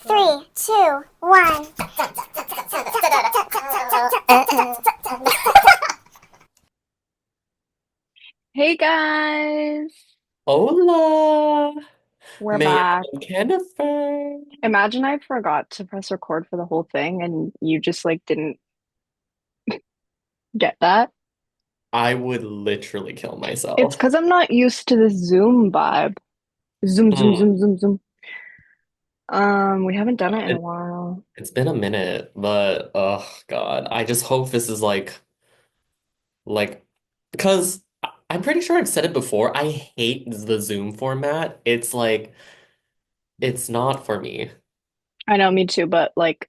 Three, two, one. Hey guys, Hola, we're me back. llamo Jennifer. Imagine I forgot to press record for the whole thing and you just like didn't get that. I would literally kill It's myself. because I'm not used to the Zoom vibe. Zoom, zoom, Mm, zoom, zoom, zoom. We haven't done it in a it, while. it's been a minute, but oh God, I just hope this is like because I'm pretty sure I've said it before. I hate the Zoom format. It's like it's not for me. I know, me too, but like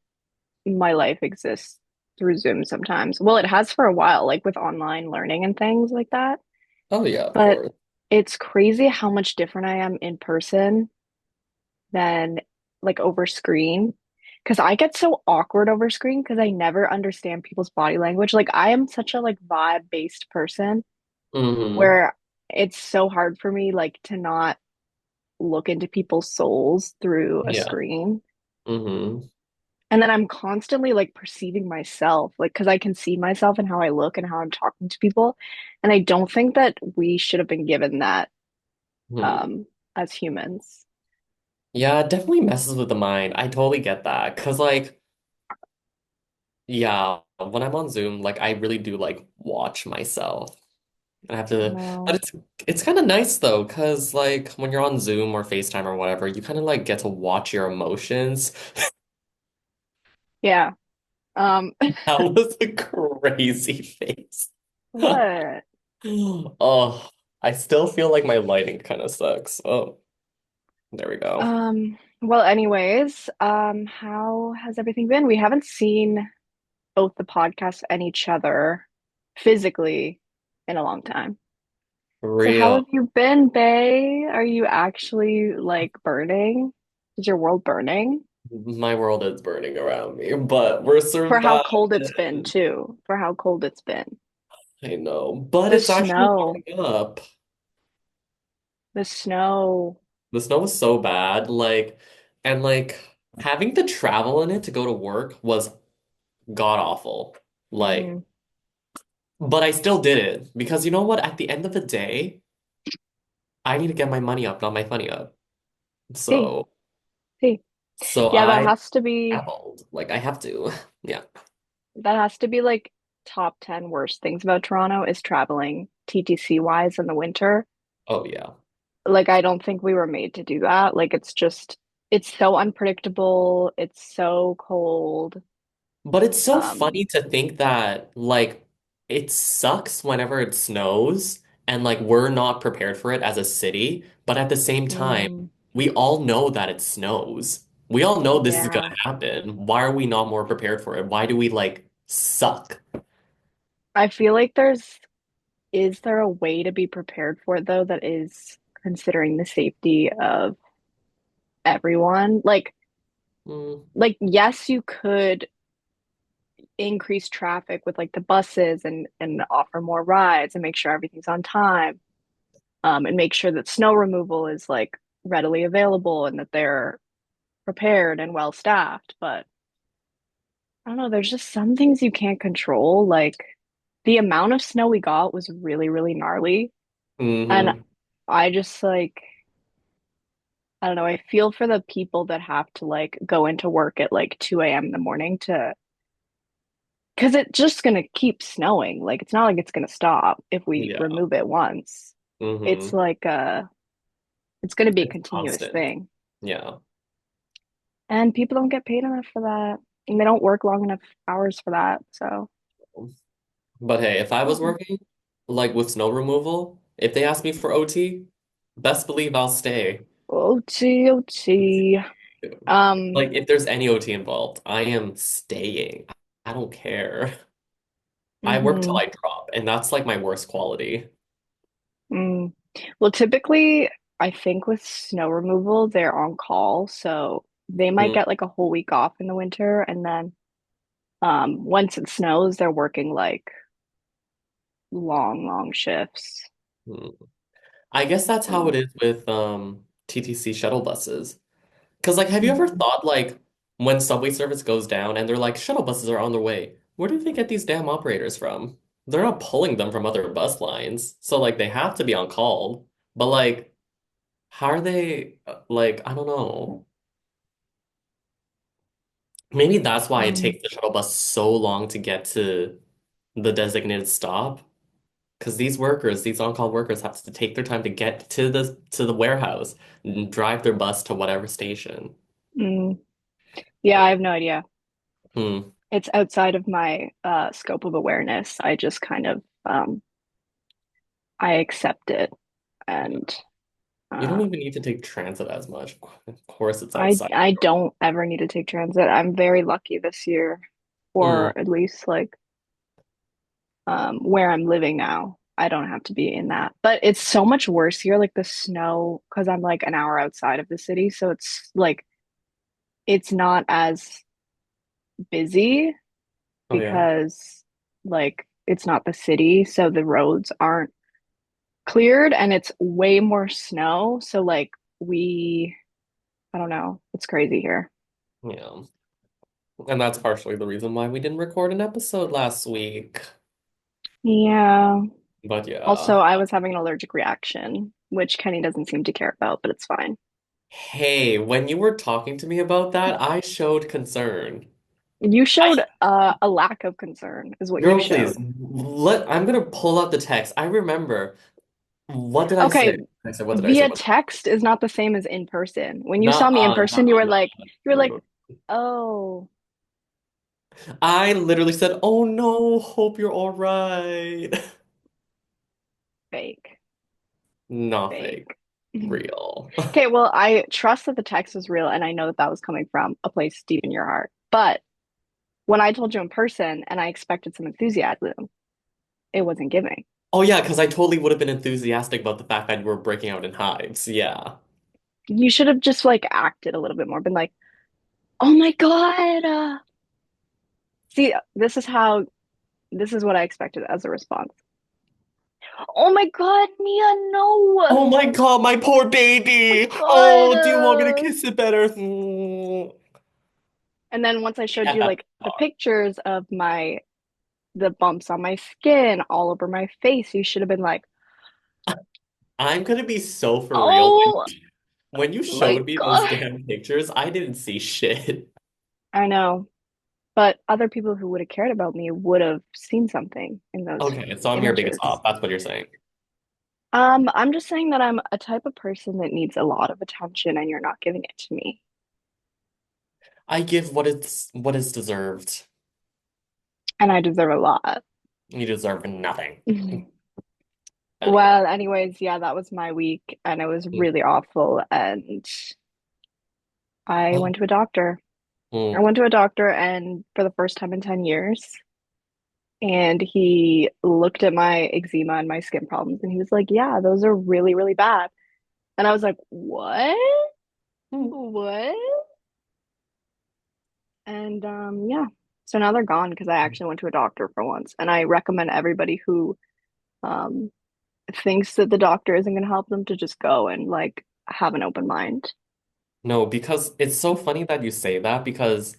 my life exists through Zoom sometimes. Well, it has for a while, like with online learning and things like that. Oh yeah, of But course. it's crazy how much different I am in person than like over screen. Because I get so awkward over screen because I never understand people's body language. Like I am such a like vibe-based person Hmm. where it's so hard for me like to not look into people's souls through a Yeah. screen. Hmm. And then I'm constantly like perceiving myself, like because I can see myself and how I look and how I'm talking to people. And I don't think that we should have been given that um as humans. Yeah, it definitely messes with the mind. I totally get that. Cause like yeah, when I'm on Zoom, like I really do like watch myself. I have to, but No. it's kind of nice though, because like when you're on Zoom or FaceTime or whatever, you kind of like get to watch your emotions. Yeah. Um That was a crazy face. what? Oh, I still feel like my lighting kind of sucks. Oh, there we go. Well, anyways, how has everything been? We haven't seen both the podcast and each other physically in a long time. So how Real. have you been, Bay? Are you actually like burning? Is your world burning? My world is burning around me, but we're For how surviving. cold it's been too. For how cold it's been. I know, but The it's actually snow. warming up. The snow. The snow was so bad, and like having to travel in it to go to work was god awful. Like, Mm, but I still did it because you know what? At the end of the day, I need to get my money up, not my funny up. see, So, see. so Yeah, I traveled. Like I have to. Yeah. that has to be like top 10 worst things about Toronto is traveling TTC wise in the winter. Oh yeah. Like, I don't think we were made to do that. Like, it's just, it's so unpredictable. It's so cold. But it's so Um, funny to think that like it sucks whenever it snows and like we're not prepared for it as a city, but at the same time, mm, we all know that it snows. We all know this is gonna yeah. happen. Why are we not more prepared for it? Why do we like suck? I feel like is there a way to be prepared for it though that is considering the safety of everyone? Mm, Yes, you could increase traffic with like the buses and offer more rides and make sure everything's on time. And make sure that snow removal is like readily available and that they're prepared and well staffed. But I don't know, there's just some things you can't control. Like the amount of snow we got was really, really gnarly. And hmm. I just like, I don't know, I feel for the people that have to like go into work at like 2 a.m. in the morning because it's just gonna keep snowing. Like it's not like it's gonna stop if we Yeah. remove it once. It's Hmm. like it's gonna be a It's continuous constant. thing. Yeah. And people don't get paid enough for that. And they don't work long enough hours for that. So, But hey, if I was um, working like with snow removal, if they asked me for OT, best believe I'll stay. OT, OT. Um, Like, if there's any OT involved, I am staying. I don't care. I work till mhm, I drop, and that's like my worst quality. mm. Well, typically, I think with snow removal, they're on call. So they might Mm, get like a whole week off in the winter. And then once it snows, they're working like long, long shifts. mm. I guess that's how it So, is with TTC shuttle buses. Because like, have you ever mhm. thought like when subway service goes down and they're like, shuttle buses are on their way. Where do they get these damn operators from? They're not pulling them from other bus lines. So like they have to be on call. But like how are they like I don't know. Maybe that's why it Mm, takes the shuttle bus so long to get to the designated stop. Because these workers, these on-call workers have to take their time to get to the warehouse and drive their bus to whatever station. mm. Yeah, I have no idea. Hmm. It's outside of my scope of awareness. I just kind of I accept it, and You don't uh, even need to take transit as much. Of course, it's I outside. I don't ever need to take transit. I'm very lucky this year, Hmm. or at least like where I'm living now. I don't have to be in that. But it's so much worse here, like the snow, because I'm like an hour outside of the city. So it's like it's not as busy Oh yeah. because like it's not the city, so the roads aren't cleared and it's way more snow. So like we I don't know, it's crazy here. Yeah. And that's partially the reason why we didn't record an episode last week. Yeah. But Also, yeah. I was having an allergic reaction, which Kenny doesn't seem to care about, but it's fine. Hey, when you were talking to me about that, I showed concern. You I, showed a lack of concern, is what you girl, please, showed. I'm gonna pull out the text. I remember. What did I say? Okay, I said, what did I say? via What did I say? text is not the same as in person. When you saw me in Nuh-uh, person, nuh-uh, you were like, nuh-uh. oh, I literally said, oh no, hope you're all right. fake, Not fake. fake. Real. Okay, well, I trust that the text was real, and I know that that was coming from a place deep in your heart. But when I told you in person and I expected some enthusiasm, it wasn't giving. Oh yeah, because I totally would have been enthusiastic about the fact that you were breaking out in hives. Yeah. You should have just like acted a little bit more, been like, oh my God. See, this is what I expected as a response. Oh my God, Mia, no. Oh my God, my poor Oh baby. my God. Oh, do you want me to kiss it better? Mm. And then once I showed you Yeah. like the pictures of the bumps on my skin all over my face, you should have been like, I'm gonna be so for real. oh When you my showed me those God. damn pictures, I didn't see shit. I know, but other people who would have cared about me would have seen something in those Okay, so I'm your biggest images. op. That's what you're saying. I'm just saying that I'm a type of person that needs a lot of attention and you're not giving it to me. I give what is deserved. And I deserve a lot. You deserve nothing. Anyway. Well, anyways, yeah, that was my week and it was really awful. And I went to a doctor. I Mm. went to a doctor and for the first time in 10 years, and he looked at my eczema and my skin problems and he was like, yeah, those are really, really bad. And I was like, what? Mm. What? And yeah. So now they're gone because I actually went to a doctor for once. And I recommend everybody who um thinks that the doctor isn't going to help them to just go and like have an open mind. No, because it's so funny that you say that because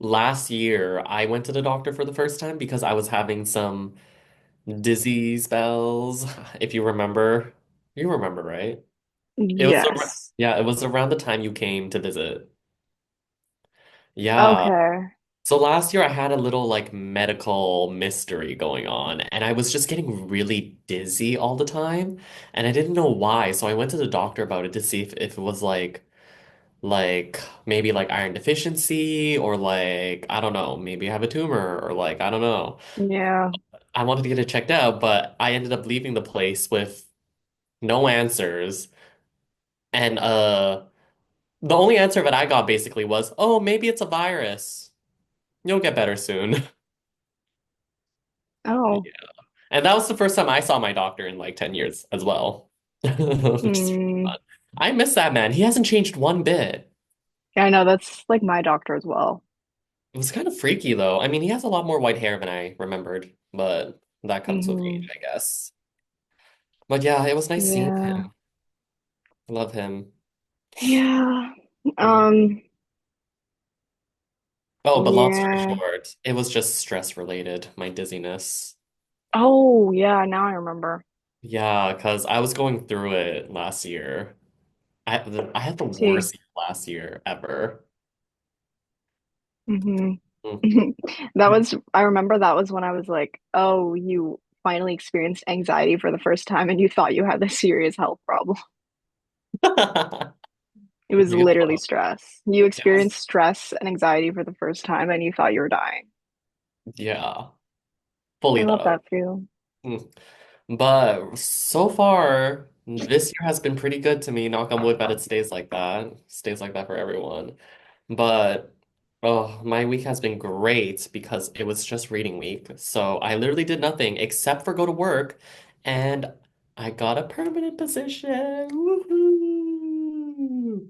last year I went to the doctor for the first time because I was having some dizzy spells, if you remember. You remember, right? Yes. Yeah, it was around the time you came to visit. Yeah. Okay. So last year I had a little like medical mystery going on and I was just getting really dizzy all the time and I didn't know why. So I went to the doctor about it to see if it was like maybe like iron deficiency or like I don't know, maybe I have a tumor or like I don't know. Yeah. I wanted to get it checked out, but I ended up leaving the place with no answers and the only answer that I got basically was, "Oh, maybe it's a virus. You'll get better soon." Oh. And that was the first time I saw my doctor in like 10 years as well. Which is really Mm. fun. I miss that man. He hasn't changed one bit. Yeah, I know that's like my doctor as well. It was kind of freaky though. I mean, he has a lot more white hair than I remembered, but that comes with age, Hmm. I guess. But yeah, it was nice seeing Yeah. him. Love him. Yeah. Mm. Um, Oh, but long story Yeah. short, it was just stress related, my dizziness. Oh, yeah, now I remember. Yeah, because I was going through it last year. I had the See. worst year last year ever. Hmm. Mm. I remember that was when I was like, oh, you finally experienced anxiety for the first time and you thought you had this serious health problem. It was Yeah, literally stress. You it was, experienced stress and anxiety for the first time and you thought you were dying. yeah, I fully love though. that for you. Mm. But so far, this year has been pretty good to me. Knock on wood that it stays like that. Stays like that for everyone. But oh, my week has been great because it was just reading week. So I literally did nothing except for go to work and I got a permanent position. Woohoo!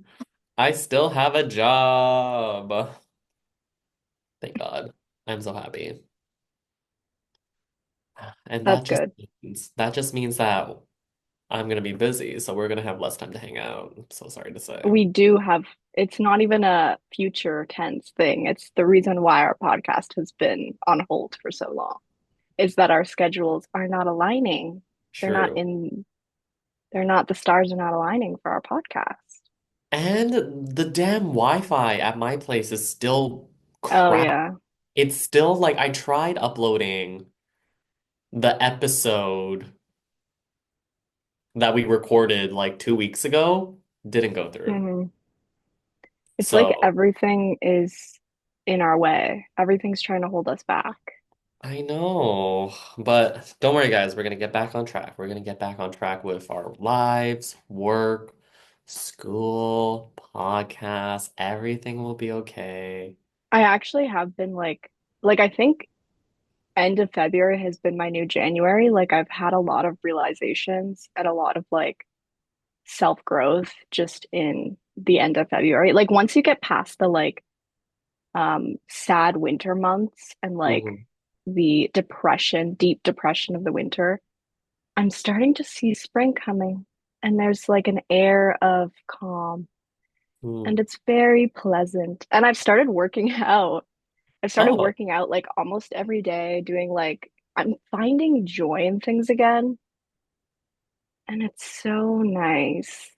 I still have a job. Thank God. I'm so happy. And That's good. that just means that I'm gonna be busy, so we're gonna have less time to hang out. I'm so sorry to say. We do have, it's not even a future tense thing. It's the reason why our podcast has been on hold for so long, is that our schedules are not aligning. They're not True. in, they're not, the stars are not aligning for our podcast. And the damn Wi-Fi at my place is still Oh, crap. yeah. It's still like I tried uploading the episode that we recorded like 2 weeks ago, didn't go through. Hmm. It's like So everything is in our way. Everything's trying to hold us back. I know, but don't worry, guys. We're gonna get back on track. We're gonna get back on track with our lives, work, school, podcasts. Everything will be okay. I actually have been like I think end of February has been my new January. Like I've had a lot of realizations and a lot of like self-growth just in the end of February. Like once you get past the like sad winter months and like Hmm. the depression, deep depression of the winter, I'm starting to see spring coming and there's like an air of calm and Hmm. it's very pleasant. And I've started working out. I've started Oh, working out like almost every day, doing like I'm finding joy in things again, and it's so nice.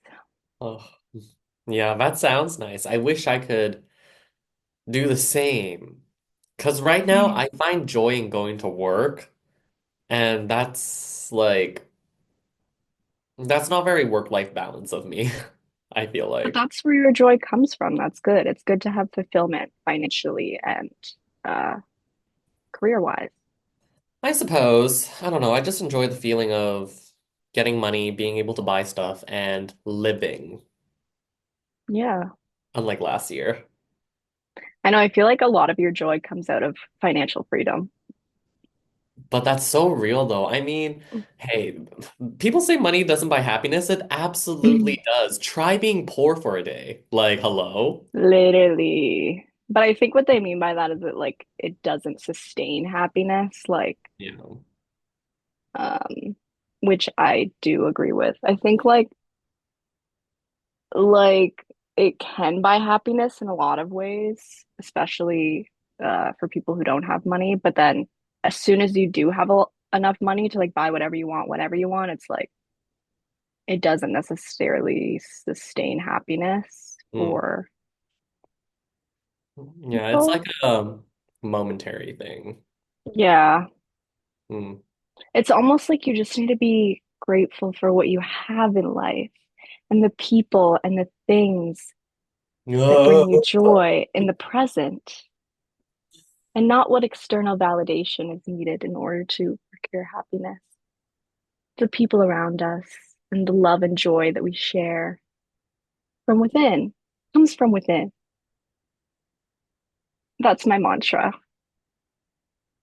oh, yeah, that sounds nice. I wish I could do the same. Because right now, I find joy in going to work, and that's not very work-life balance of me, I feel But like. that's where your joy comes from. That's good. It's good to have fulfillment financially and uh, career-wise. I suppose. I don't know. I just enjoy the feeling of getting money, being able to buy stuff, and living, Yeah. unlike last year. I know. I feel like a lot of your joy comes out of financial freedom. But that's so real, though. I mean, hey, people say money doesn't buy happiness. It absolutely does. Try being poor for a day. Like, hello? Literally. But I think what they mean by that is that like it doesn't sustain happiness, You know. um, which I do agree with. I think like it can buy happiness in a lot of ways, especially for people who don't have money. But then as soon as you do have enough money to like buy whatever you want, whenever you want, it's like it doesn't necessarily sustain happiness Mm. for Yeah, it's people. like a momentary thing. Yeah, Mm. it's almost like you just need to be grateful for what you have in life and the people and the things that bring you joy in the present, and not what external validation is needed in order to procure happiness. The people around us and the love and joy that we share from within comes from within. That's my mantra.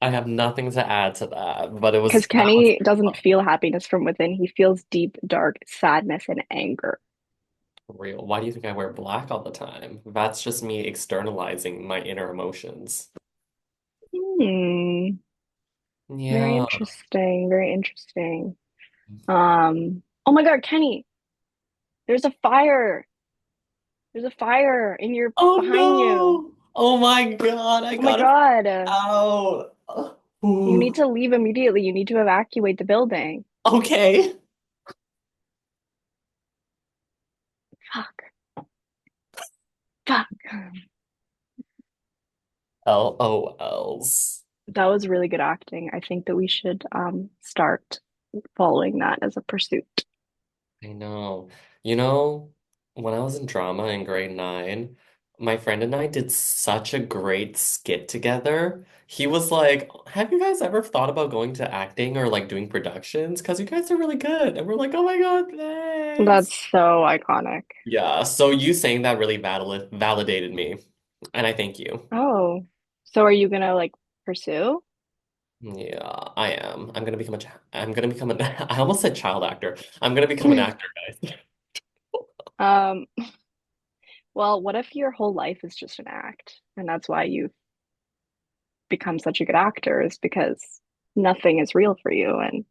I have nothing to add to that, but Because that was Kenny doesn't feel happiness from within. He feels deep, dark sadness and anger. real. Why do you think I wear black all the time? That's just me externalizing my inner emotions. Hmm. Very Yeah. interesting. Very interesting. Oh my God, Kenny, there's a fire. There's a fire in your Oh behind you. no! Oh my God, I Oh my gotta God. out. You need Ooh. to leave immediately. You need to evacuate the building. Okay. Fuck. Fuck. LOLs. That was really good acting. I think that we should start following that as a pursuit. I know. You know, when I was in drama in grade nine, my friend and I did such a great skit together. He was like, "Have you guys ever thought about going to acting or like doing productions? Because you guys are really good." And we're like, "Oh my God, That's thanks." so iconic. Yeah, so you saying that really validated me. And I thank you. Oh, so are you gonna like pursue? Yeah, I am. I'm gonna become an I almost said child actor. I'm gonna become an actor, guys. Um, well, what if your whole life is just an act, and that's why you've become such a good actor, is because nothing is real for you, and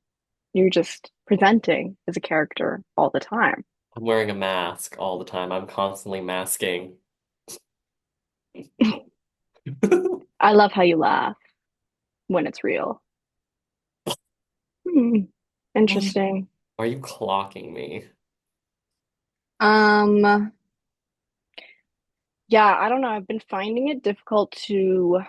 you're just presenting as a character all the time. I'm wearing a mask all the time. I'm constantly masking. I love how you laugh when it's real. Hmm. Why Interesting. are you clocking me? Um, yeah, I don't know. I've been finding it difficult to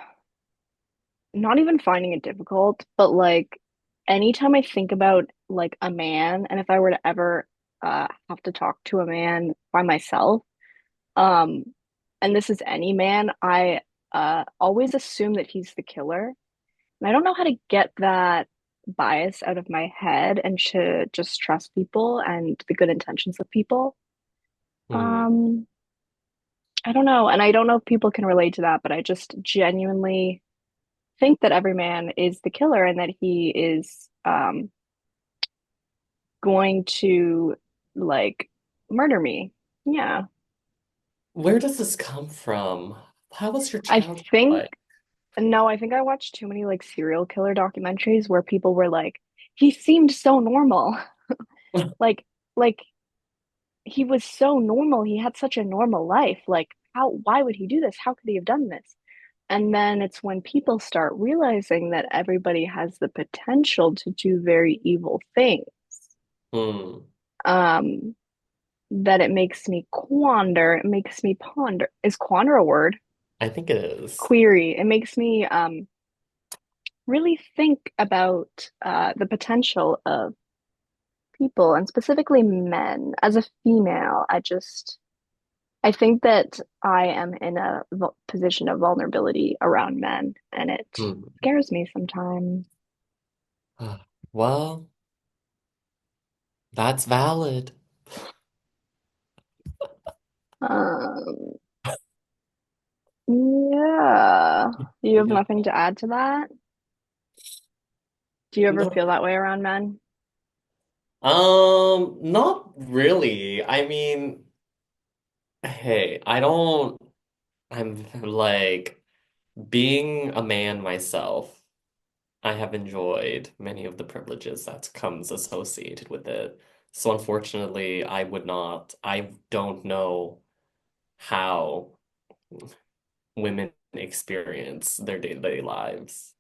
not even finding it difficult, but like anytime I think about like a man, and if I were to ever have to talk to a man by myself, um, and this is any man, I always assume that he's the killer. And I don't know how to get that bias out of my head and to just trust people and the good intentions of people. Hmm. Um, I don't know. And I don't know if people can relate to that, but I just genuinely think that every man is the killer and that he is going to like murder me. Yeah. Where does this come from? How was your I childhood think, like? no, I think I watched too many like serial killer documentaries where people were like, he seemed so normal. Like, like he was so normal. He had such a normal life. Like, why would he do this? How could he have done this? And then it's when people start realizing that everybody has the potential to do very evil things. Hmm. Um, that it makes me quander. It makes me ponder. Is quander a word? I think it is. Query. It makes me really think about the potential of people and specifically men. As a female, I think that I am in a position of vulnerability around men, and it Hmm. scares me sometimes. Well, that's valid. Um, yeah. Do you have Yeah. nothing to add to that? Do you ever No. feel that way around men? Not really. I mean, hey, I'm like being a man myself. I have enjoyed many of the privileges that comes associated with it. So unfortunately, I don't know how women experience their day-to-day lives.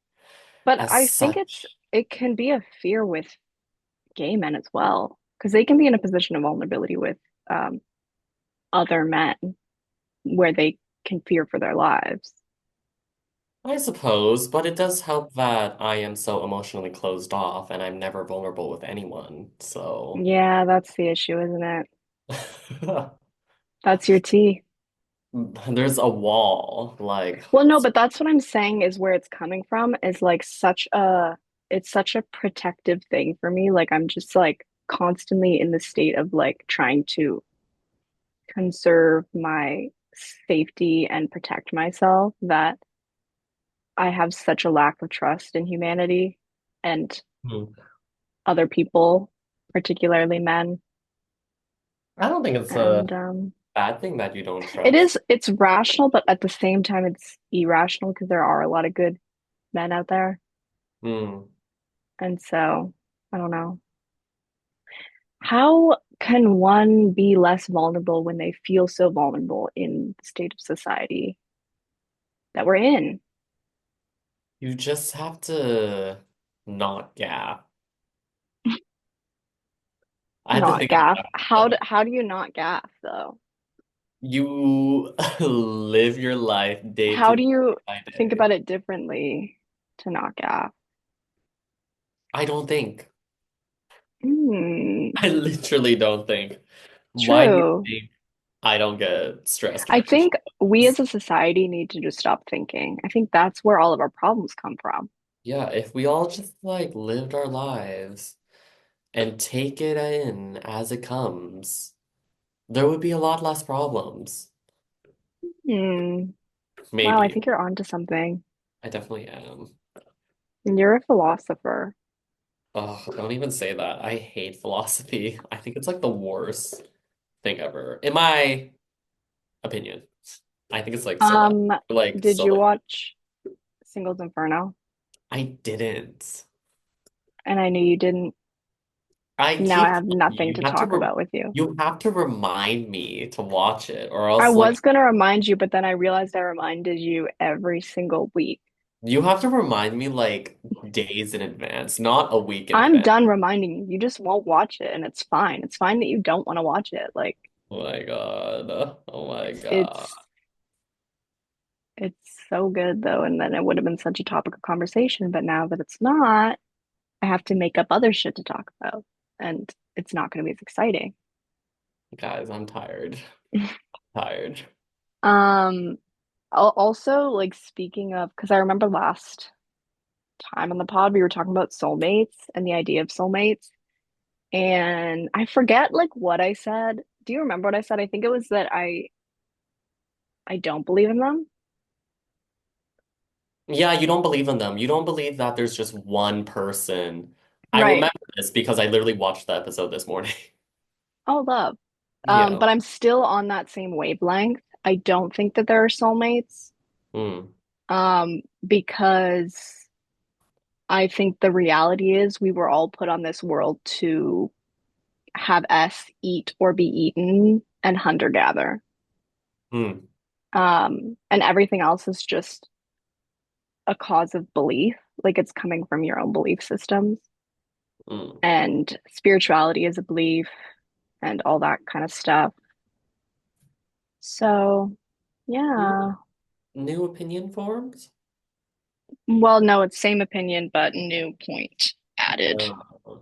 But As I think such, it can be a fear with gay men as well, because they can be in a position of vulnerability with um, other men where they can fear for their lives. I suppose, but it does help that I am so emotionally closed off and I'm never vulnerable with anyone. So Yeah, that's the issue, isn't it? That's your tea. there's a wall, like, Well, no, but that's what I'm saying is where it's coming from is like it's such a protective thing for me. Like I'm just like constantly in the state of like trying to conserve my safety and protect myself that I have such a lack of trust in humanity and hmm. other people, particularly men. I don't think it's a And bad thing that you don't trust. it's rational, but at the same time, it's irrational because there are a lot of good men out there. Hmm. And so, I don't know. How can one be less vulnerable when they feel so vulnerable in the state of society? that we're in. You just have to not gap. I have to Not think gaff. about it. How do you not gaff though? You live your life day How to do day you by think day. about it differently to not gaff? I don't think. Hmm, I literally don't think. Why do you true. think I don't get stressed I when I think we choose? as a society need to just stop thinking. I think that's where all of our problems come from. Yeah, if we all just like lived our lives and take it in as it comes, there would be a lot less problems. Hmm. Wow, I Maybe. think you're onto something. I definitely am. You're a philosopher. Oh, don't even say that. I hate philosophy. I think it's like the worst thing ever, in my opinion. I think it's like so bad. Um, Like did so you like watch Singles Inferno? I didn't. And I knew you didn't. I Now I keep have telling you, nothing to talk about with you. you have to remind me to watch it, or I else like was gonna remind you, but then I realized I reminded you every single week. you have to remind me like days in advance, not a week in I'm advance. done reminding you. You just won't watch it, and it's fine. It's fine that you don't want to watch it. Like Oh my God. Oh my God. it's it's so good though, and then it would have been such a topic of conversation, but now that it's not, I have to make up other shit to talk about, and it's not going to be as exciting. Guys, I'm tired. Tired. Um, also, like speaking of, because I remember last time on the pod we were talking about soulmates and the idea of soulmates, and I forget like what I said. Do you remember what I said? I think it was that I don't believe in them. Yeah, you don't believe in them. You don't believe that there's just one person. I Right. remember this because I literally watched the episode this morning. Oh, love. Yeah. But I'm still on that same wavelength. I don't think that there are soulmates. Mm, Because I think the reality is we were all put on this world to have us eat or be eaten and hunter gather. mm, And everything else is just a cause of belief, like it's coming from your own belief systems. mm. And spirituality is a belief and all that kind of stuff. So, Mm. yeah. New opinion forms? Well, no, it's same opinion, but new point added. Uh,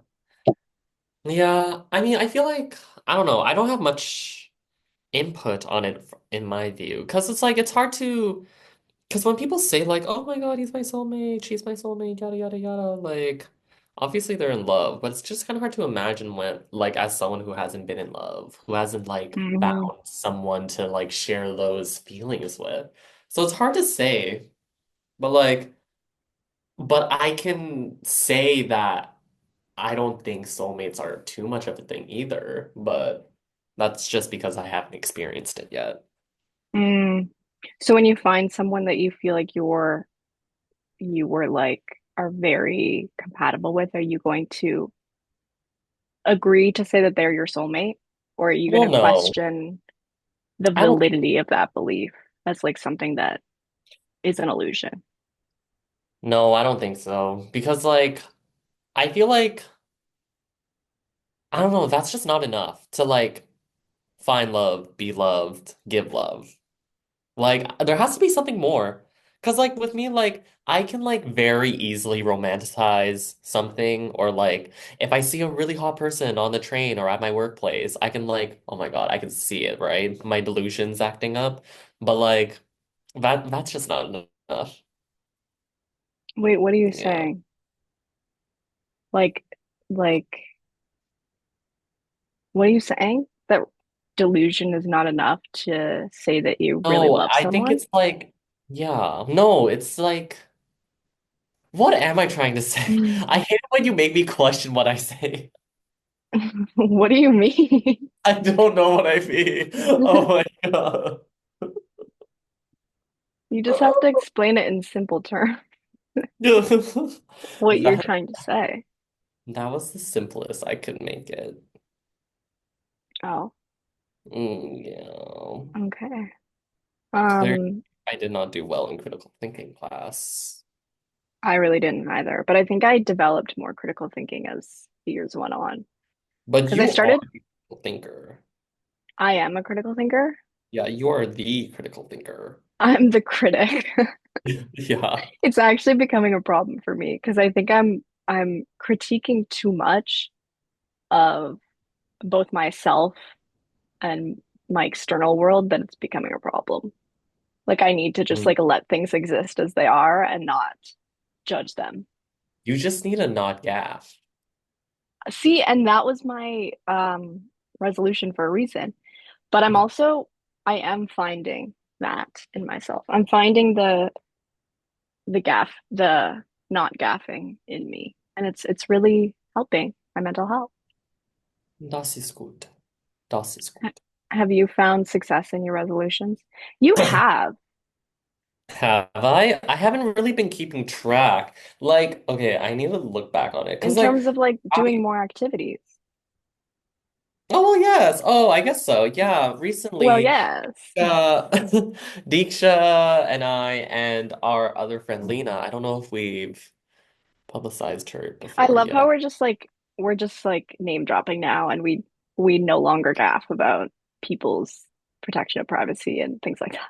yeah, I mean, I feel like, I don't know, I don't have much input on it in my view. Because it's like, it's hard to, because when people say, like, oh my God, he's my soulmate, she's my soulmate, yada, yada, yada, like, obviously they're in love, but it's just kind of hard to imagine when, like, as someone who hasn't been in love, who hasn't, like, Hmm. found someone to, like, share those feelings with. So it's hard to say, but, like, but I can say that I don't think soulmates are too much of a thing either, but that's just because I haven't experienced it yet. Mm. So when you find someone that you feel like you were like are very compatible with, are you going to agree to say that they're your soulmate, or are you going Well, to no, question the I don't. validity of that belief as like something that is an illusion? No, I don't think so. Because, like, I feel like, I don't know, that's just not enough to, like, find love, be loved, give love. Like, there has to be something more. Because, like, with me, like, I can, like, very easily romanticize something, or, like, if I see a really hot person on the train or at my workplace, I can, like, oh my God, I can see it, right? My delusions acting up. But, like, that's just not enough. Wait, what are you Yeah. saying? Like, like, what are you saying? That delusion is not enough to say that you really No, love I think someone? it's like, yeah, no, it's like, what am I trying to say? I hate it when you make me question what I say. What do you mean? I don't know what I mean. Oh my God. You just have to explain it in simple terms, what you're That trying to say. that was the simplest I could make it. Oh, Yeah. okay. Clear. Um, I did not do well in critical thinking class. I really didn't either, but I think I developed more critical thinking as the years went on. But Because I you are started, a critical thinker. I am a critical thinker. Yeah, you are the critical thinker. I'm the critic. Yeah. It's actually becoming a problem for me because I think I'm critiquing too much of both myself and my external world that it's becoming a problem. Like I need to just Mm. like let things exist as they are and not judge them. You just need a not gaff. See, and that was my resolution for a reason. But I am finding that in myself. I'm finding the not gaffing in me. And it's really helping my mental health. Das ist gut. Das ist Ha- gut. Have you found success in your resolutions? You have, Have I? I haven't really been keeping track. Like, okay, I need to look back on it. in 'Cause like terms of like doing I more activities. oh well, yes. Oh, I guess so. Yeah, Well, recently yes. Diksha and I and our other friend Lena, I don't know if we've publicized her I before love how yet. we're just like name dropping now and we no longer gaff about people's protection of privacy and things like that.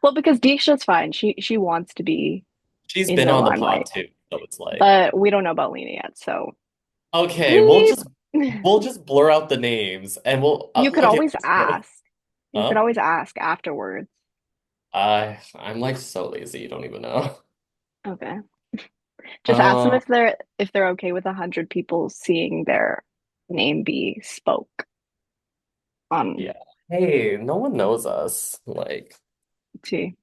Well, because Diksha's fine. She wants to be She's in been the on the pod limelight. too, so it's like, But we don't know about Lena yet, so okay, beep. we'll just blur out the names and we'll You could okay. always So, ask. You could huh? always ask afterwards. I'm like so lazy, you don't even know. Okay. Just ask them Uh, if they're okay with 100 people seeing their name be spoke on yeah. Hey, no one knows us. Like, T.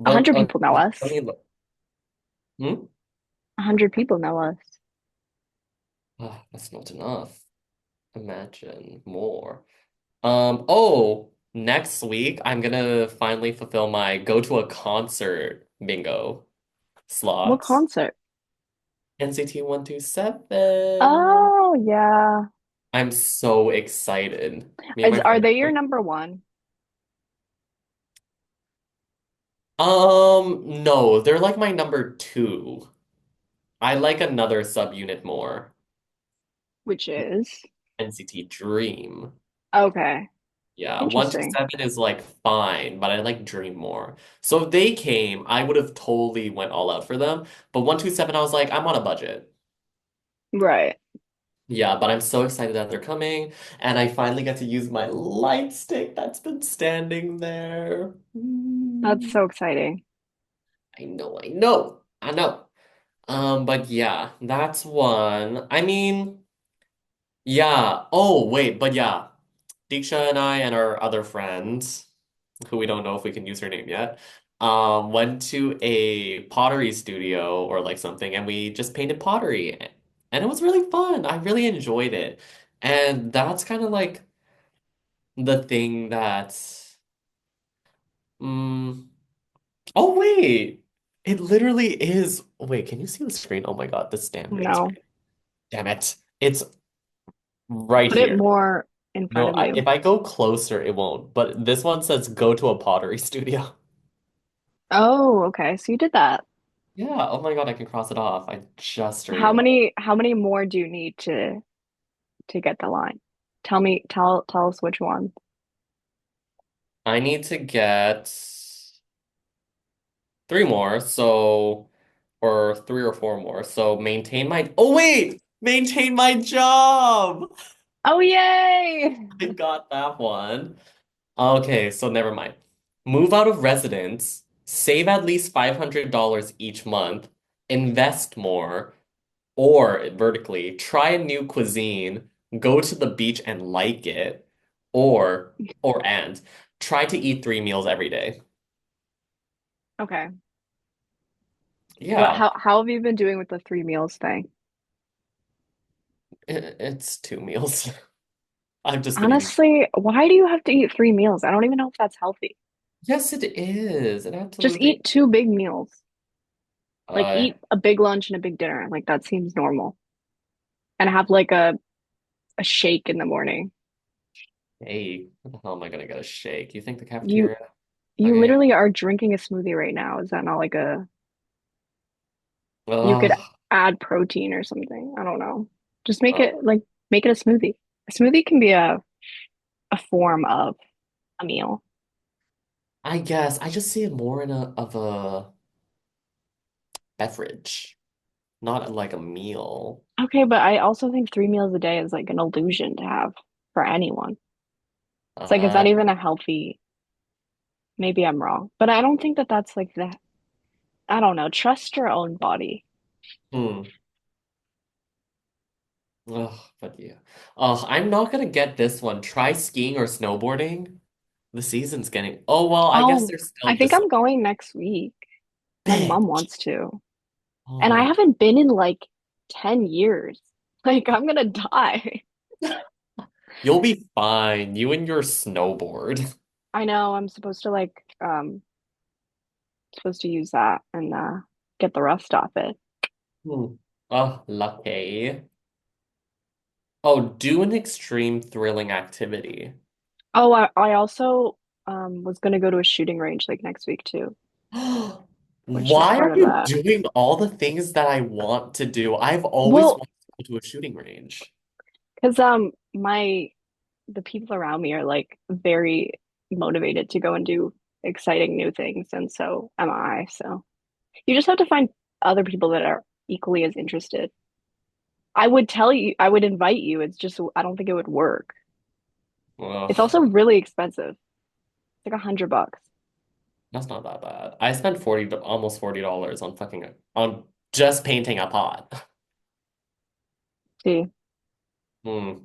A but hundred people know let us. me look. Hmm? 100 people know us. That's not enough. Imagine more. Next week I'm gonna finally fulfill my go to a concert bingo What slots. concert? NCT 127. Oh yeah. I'm so excited. Me and Is my are friend. they your number one? No, they're like my number two. I like another subunit more. Which is NCT Dream. okay. Yeah, Interesting. 127 is like fine, but I like Dream more. So if they came, I would have totally went all out for them. But 127, I was like, I'm on a budget. Right. Yeah, but I'm so excited that they're coming, and I finally get to use my light stick that's been standing there. That's so exciting. I know. But yeah, that's one. I mean, yeah. Oh, wait, but yeah. Diksha and I and our other friends, who we don't know if we can use her name yet, went to a pottery studio or like something, and we just painted pottery, and it was really fun. I really enjoyed it, and that's kind of like the thing that's. Mm, oh wait, it literally is. Wait, can you see the screen? Oh my God, this damn ring No. screen. Damn it, it's right Put it here. more in front No, of you. if I go closer, it won't. But this one says go to a pottery studio. Oh, okay. So you did that. Yeah, oh my God, I can cross it off. I just realized. How many more do you need to get the line? Tell us which one. I need to get three more, so or three or four more. So maintain my oh wait, maintain my job. Oh, yay! I got that one. Okay, so never mind. Move out of residence, save at least $500 each month, invest more, or vertically, try a new cuisine, go to the beach and like it, or try to eat 3 meals every day. Okay. Yeah, How have you been doing with the 3 meals thing? it's 2 meals. I've just been eating. Honestly, why do you have to eat 3 meals? I don't even know if that's healthy. Yes, it is. It Just absolutely. eat two big meals. Like Uh, eat a big lunch and a big dinner. Like that seems normal. And have like a shake in the morning. hey, what the hell am I gonna get a shake? You think the You cafeteria? You Okay. literally are drinking a smoothie right now. Is that not like a, you could Ugh. add protein or something. I don't know. Just make Oh, it like, make it a smoothie. A smoothie can be a form of a meal. I guess I just see it more in a of a beverage, not like a meal. Okay, but I also think 3 meals a day is like an illusion to have for anyone. It's like, is Uh, that even a healthy? Maybe I'm wrong, but I don't think that that's like that. I don't know. Trust your own body. hmm. Ugh, but yeah. I'm not gonna get this one. Try skiing or snowboarding. The season's getting. Oh well, I guess Oh, there's I still think December. I'm going next week. My mom Bitch. wants to. Oh And I my. haven't been in like 10 years. Like, I'm gonna die. You'll be fine. You and your snowboard. I know I'm supposed to like, supposed to use that and get the rust off it. Hmm. Oh, lucky. Oh, do an extreme thrilling activity. Oh, I also was gonna go to a shooting range like next week too, which is Why are part of you that. doing all the things that I want to do? I've always Well, wanted to go to a shooting range. because my the people around me are like very motivated to go and do exciting new things, and so am I. So you just have to find other people that are equally as interested. I would tell you, I would invite you. It's just I don't think it would work. It's Ugh, also really expensive. It's like $100. that's not that bad. I spent 40, almost $40 on on just painting a pot. See, Hmm.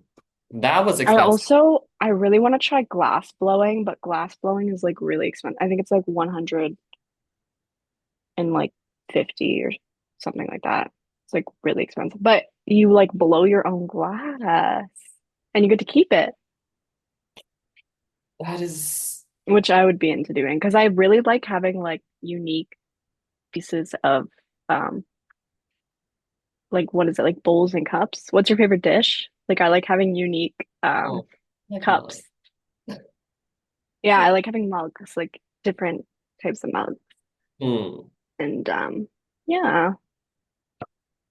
That was I expensive. also I really want to try glass blowing, but glass blowing is like really expensive. I think it's like 100 and like 50 or something like that. It's like really expensive. But you like blow your own glass and you get to keep it, That is. which I would be into doing because I really like having like unique pieces of um like what is it like bowls and cups? What's your favorite dish? Like I like having unique Oh, like cups. mug. Yeah, I like having mugs, like different types of mugs. Hmm. And yeah.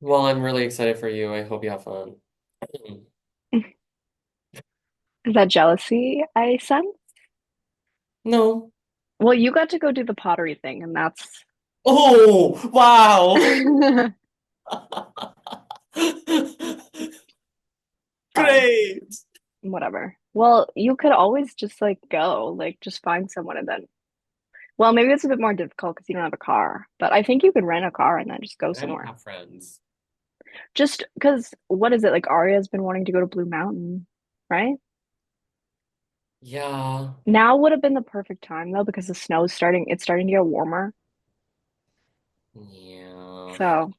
Well, I'm really excited for you. I hope you have fun. Is that jealousy I sense? No. Well, you got to go do the pottery thing, and that's Oh, wow. fine. Great. Whatever. Well, you could always just like go, like just find someone and then, well, maybe it's a bit more difficult because you don't have a car, but I think you could rent a car and then just go I don't somewhere. have friends. Just because what is it? Like Arya's been wanting to go to Blue Mountain, right? Yeah. Now would have been the perfect time though, because the snow is starting, it's starting to get warmer. Yeah. So,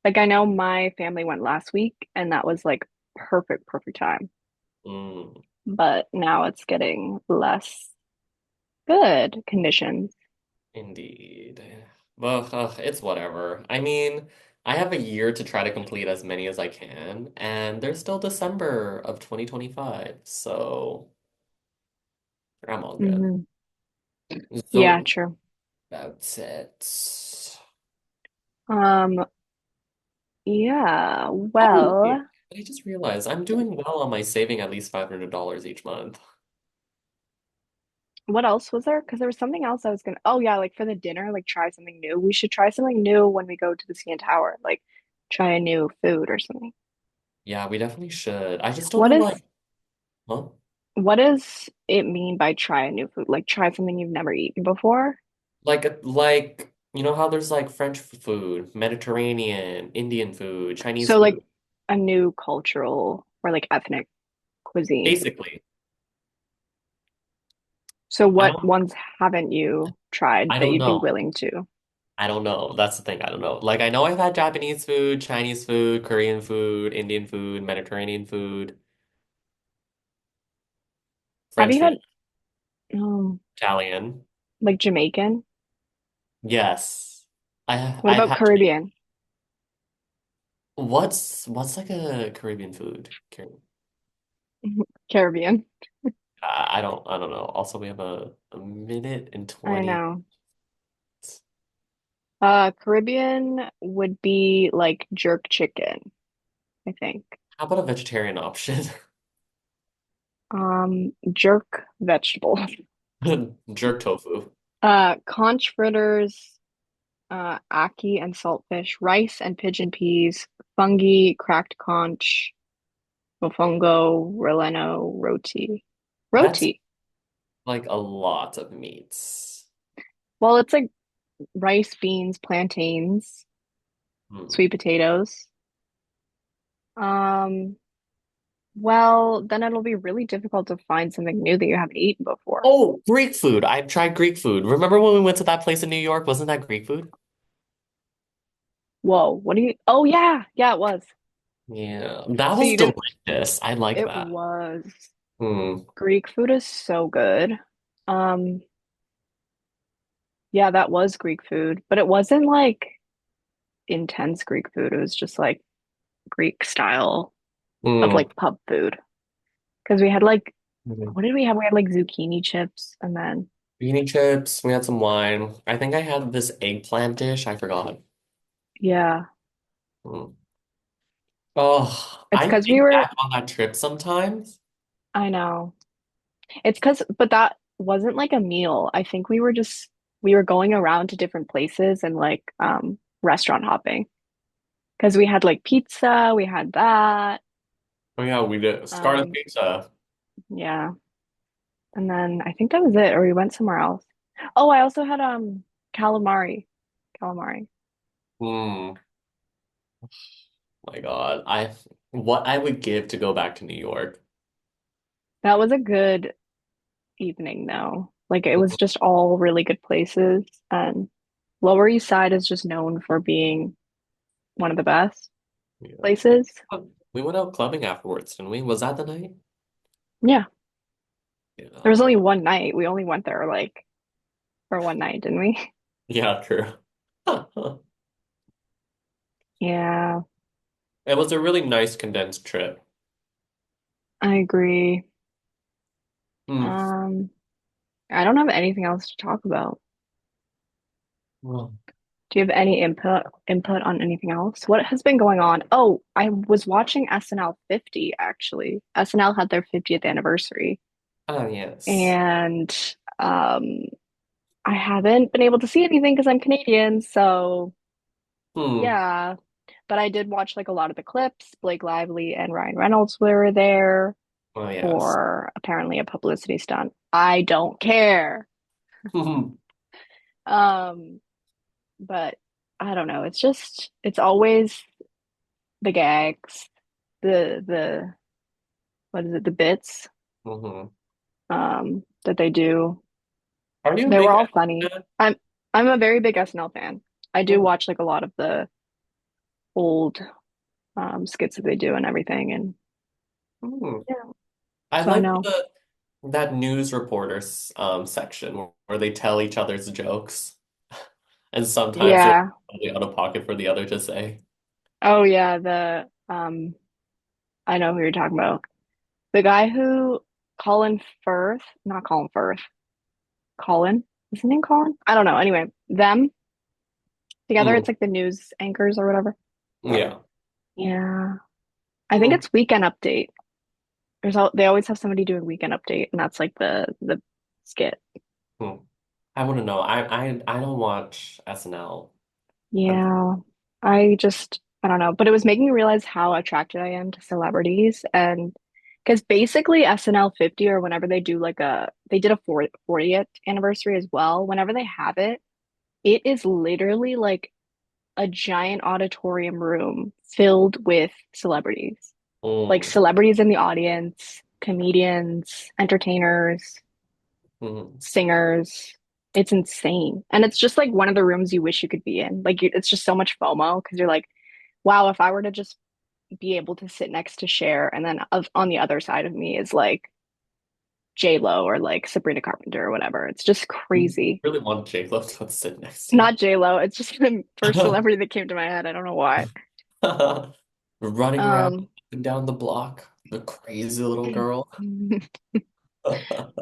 like, I know my family went last week and that was like perfect time. Mm, But now it's getting less good conditions. indeed. Well, it's whatever. I mean, I have a year to try to complete as many as I can, and there's still December of 2025, so I'm all good. Hmm. Yeah, So true. that's it. Um, yeah, Oh, well, wait. I just realized I'm doing well on my saving at least $500 each month. what else was there? Because there was something else I was gonna, oh yeah, like for the dinner, like try something new. We should try something new when we go to the CN Tower, like try a new food or something. Yeah, we definitely should. I just don't What know is, huh? what does it mean by try a new food? Like try something you've never eaten before? Like you know how there's like French food, Mediterranean, Indian food, Chinese So like food. a new cultural or like ethnic cuisine. Basically, So I what don't ones haven't you tried I that don't you'd be know. willing to? I don't know. That's the thing. I don't know. Like I know I've had Japanese food, Chinese food, Korean food, Indian food, Mediterranean food, Have French you food, had Italian. like Jamaican? Yes. What I've about had Caribbean? what's like a Caribbean food? Caribbean. I don't know. Also, we have a minute and I 20. know. Caribbean would be like jerk chicken, I think. How about a vegetarian option? Jerk vegetable. Jerk tofu. Conch fritters, ackee and saltfish, rice and pigeon peas, fungi, cracked conch, mofongo, relleno, roti. That's Roti. like a lot of meats. Well, it's like rice, beans, plantains, Hmm. sweet potatoes. Um, well, then it'll be really difficult to find something new that you haven't eaten before. Oh, Greek food. I've tried Greek food. Remember when we went to that place in New York? Wasn't that Greek food? Whoa, what do you? Oh yeah, yeah, it was. Yeah, that So was you didn't? delicious. I like It that. was. Hmm. Greek food is so good. Um, yeah, that was Greek food, but it wasn't like intense Greek food. It was just like Greek style of Hmm. like pub food. Because we had like, Mhm. what did we have? We had like zucchini chips and then, Beanie chips. We had some wine. I think I had this eggplant dish. I forgot. yeah, Hmm. Oh, it's I because we think were, back on that trip sometimes. I know. It's because, but that wasn't like a meal. I think we were going around to different places and like, restaurant hopping. Because we had like pizza, we had that. Oh yeah, we did Scarlet Um, Pizza. yeah. And then I think that was it, or we went somewhere else. Oh, I also had calamari. Calamari. Hmm. My God, I what I would give to go back to New York. That was a good evening though. Like it was just all really good places and Lower East Side is just known for being one of the best Yeah. places. We went out clubbing afterwards, didn't we? Was that the night? Yeah. There was only Yeah. one night. We only went there like for one night, didn't we? Yeah, true. Yeah, It was a really nice condensed trip. I agree. Hmm. Um, I don't have anything else to talk about. Well, Do you have any input on anything else? What has been going on? Oh, I was watching SNL 50 actually. SNL had their 50th anniversary oh yes. and I haven't been able to see anything because I'm Canadian, so Hmm. yeah. But I did watch like a lot of the clips. Blake Lively and Ryan Reynolds were there Oh yes. for apparently a publicity stunt. I don't care. Um, but I don't know. It's just it's always the gags, the what is it, the bits Hmm. that they do. Are you a They were big all Ellen funny. fan? I'm a very big SNL fan. I do Hmm. watch like a lot of the old skits that they do and everything, and Hmm. yeah, I so I like know. the that news reporters section where they tell each other's jokes, and sometimes they're Yeah. totally out of pocket for the other to say. Oh yeah, the I know who you're talking about. The guy who Colin Firth, not Colin Firth, Colin, is his name Colin? I don't know. Anyway, them together, Hmm. it's like the news anchors or whatever. Yeah. Yeah. I think Hmm. it's Weekend Update. They always have somebody doing Weekend Update, and that's like the skit. Hmm. I wouldn't know. I don't watch SNL. Yeah. I don't know, but it was making me realize how attracted I am to celebrities and because basically SNL 50 or whenever they do like they did a 40th anniversary as well. Whenever they have it, it is literally like a giant auditorium room filled with celebrities. Like Mm. celebrities in the audience, comedians, entertainers, Hmm. singers. It's insane. And it's just like one of the rooms you wish you could be in. Like it's just so much FOMO because you're like, wow, if I were to just be able to sit next to Cher and then on the other side of me is like J Lo or like Sabrina Carpenter or whatever. It's just You crazy. really want J-Lo to sit next to Not J Lo. It's just the first you. celebrity that came to my head. I don't know why. Running around Um, up and down the block, the crazy little girl.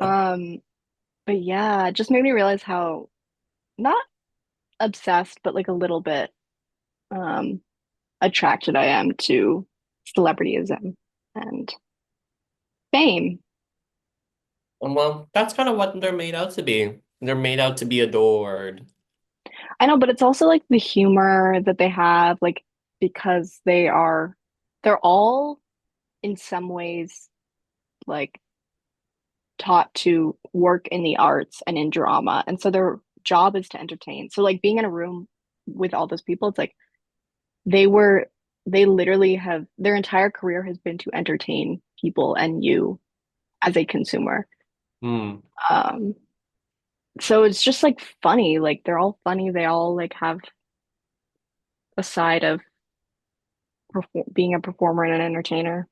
Um, but yeah, it just made me realize how not obsessed, but like a little bit um attracted I am to celebrityism and fame. Well, that's kind of what they're made out to be. They're made out to be adored. I know, but it's also like the humor that they have, like because they're all in some ways like taught to work in the arts and in drama. And so their job is to entertain. So like being in a room with all those people, it's like they were they literally have their entire career has been to entertain people and you as a consumer. Hmm. Um, so it's just like funny. Like they're all funny. They all like have a side of being a performer and an entertainer.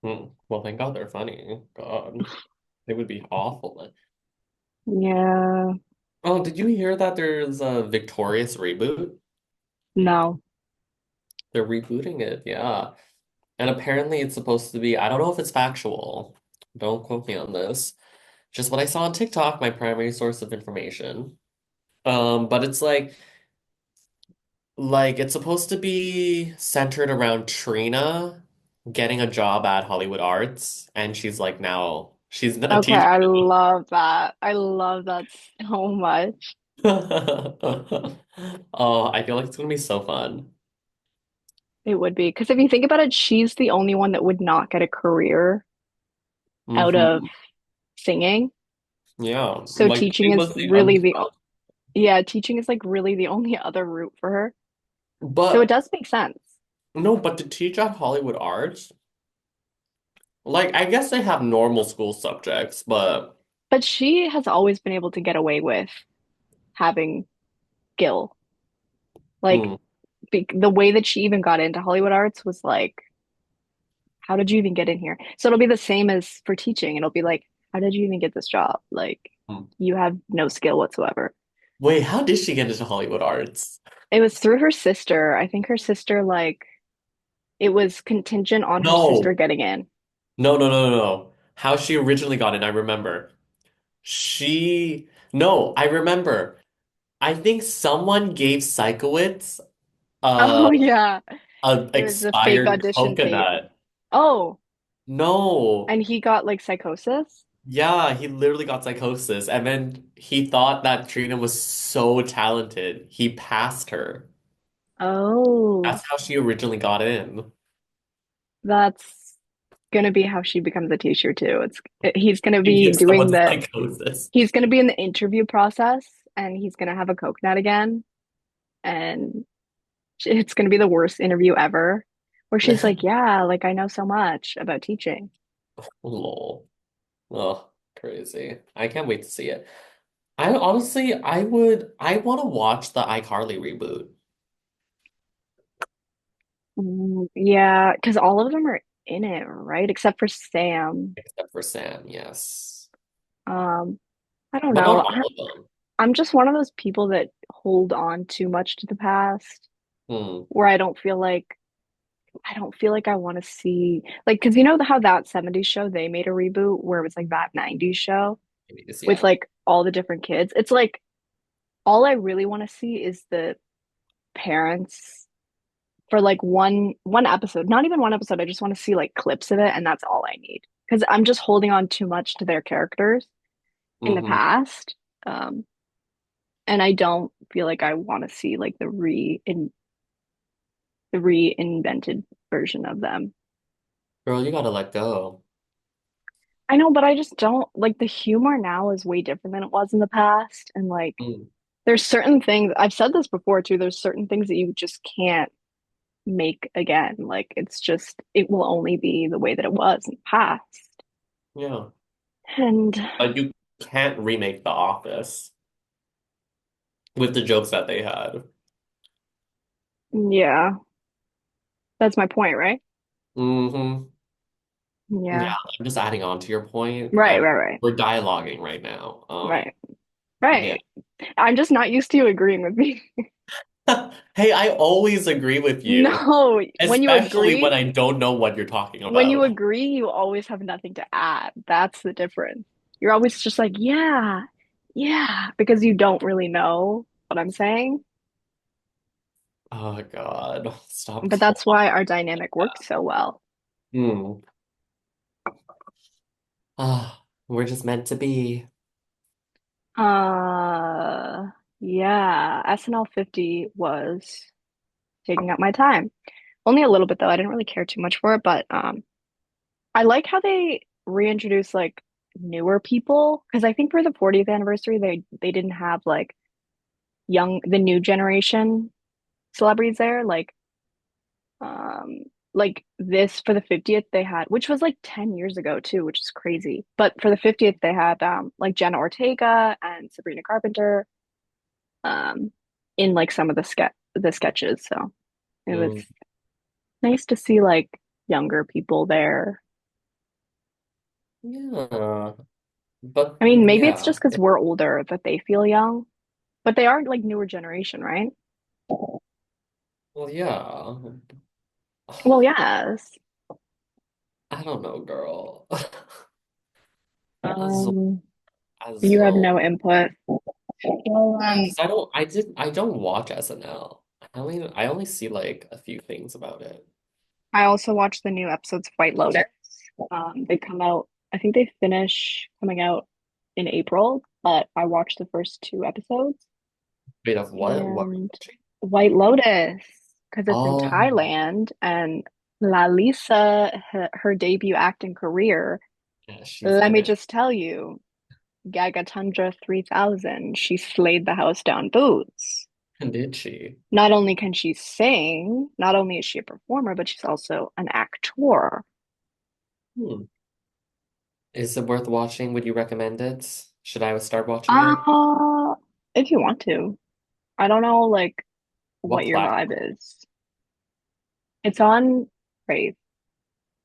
Hmm. Well, thank God they're funny. God, they would be awful. Yeah, Oh, did you hear that there's a Victorious reboot? no. They're rebooting it, yeah. And apparently it's supposed to be, I don't know if it's factual. Don't quote me on this. Just what I saw on TikTok, my primary source of information. But it's like it's supposed to be centered around Trina getting a job at Hollywood Arts, and she's like now she's a Okay, teacher. I love that. I love that so much. Oh, I feel like it's gonna be so fun. It would be. Because if you think about it, she's the only one that would not get a career out of Hmm. singing. Yeah, So like teaching she is was the really yeah, teaching is like really the only other route for her. So it but does make sense. no, but to teach at Hollywood Arts, like I guess they have normal school subjects, but But she has always been able to get away with having skill. Like hmm, be the way that she even got into Hollywood Arts was like, how did you even get in here? So it'll be the same as for teaching. It'll be like, how did you even get this job? Like, hmm. you have no skill whatsoever. Wait, how did she get into Hollywood Arts? It was through her sister. I think her sister, like, it was contingent on her sister No, getting in. no. How she originally got in, I remember. No, I remember. I think someone gave Sikowitz uh Oh, yeah. a It was a fake expired audition tape. coconut. Oh, No. and he got like psychosis. Yeah, he literally got psychosis, and then he thought that Trina was so talented, he passed her. Oh, That's how she originally got in. that's gonna be how she becomes a teacher too. He's gonna He be gives doing someone the psychosis. he's gonna be in the interview process and he's gonna have a coconut again and it's gonna be the worst interview ever where she's like, yeah, like I know so much about teaching. Lol. Oh, crazy. I can't wait to see it. I want to watch the iCarly reboot, Yeah, because all of them are in it, right? Except for Sam. except for Sam, yes. Um, I don't But not know. all of them. I'm just one of those people that hold on too much to the past Hmm. where I don't feel like I want to see like because you know how that 70s show they made a reboot where it was like that 90s show with Yeah. like all the different kids. It's like all I really want to see is the parents for like one episode. Not even one episode. I just want to see like clips of it and that's all I need. Because I'm just holding on too much to their characters in the Hmm. past. Um, and I don't feel like I want to see like the reinvented version of them. Girl, you gotta let go. I know, but I just don't like the humor now is way different than it was in the past. And like Hmm. there's certain things I've said this before too, there's certain things that you just can't make again. Like it's just it will only be the way that it was in the past. Yeah. And But you can't remake The Office with the jokes that they had. yeah, that's my point, right? Hmm. Yeah, Yeah. I'm just adding on to your point. Right, right, right. We're dialoguing right now. Right. Yeah. Right. I'm just not used to you agreeing with me. Hey, I always agree with you, No, especially when I don't know what you're talking when you about. agree, you always have nothing to add. That's the difference. You're always just like, yeah, yeah, because you don't really know what I'm saying. Oh God, stop But that's calling. why our dynamic works so well. Hmm. Ah, we're just meant to be. Uh, yeah, SNL 50 was taking up my time. Only a little bit though. I didn't really care too much for it, but I like how they reintroduce like newer people because I think for the 40th anniversary they didn't have like the new generation celebrities there um like this for the 50th they had, which was like 10 years ago too, which is crazy. But for the 50th they had like Jenna Ortega and Sabrina Carpenter um in like some of the sketches. So it was Hmm. nice to see like younger people there. Yeah, but I mean, maybe it's yeah, just because we're older that they feel young, but they are like newer generation, right? well, yeah. Well, yes. I don't know, girl. Also, Um, you have no also, input. Well, because I don't watch SNL. I only see like a few things about it. I also watched the new episodes of White Lotus. They come out, I think they finish coming out in April, but I watched the first two episodes. Wait, of what? What are you And watching? White Lotus, because it's in Oh, Thailand, and her debut acting career, yeah, she's let in me it. just tell you, Gaga Tundra 3000, she slayed the house down boots. Did she? Not only can she sing, not only is she a performer, but she's also an actor. Hmm. Is it worth watching? Would you recommend it? Should I start watching it? Uh, if you want to. I don't know like what What your vibe platform? is. It's on Crave,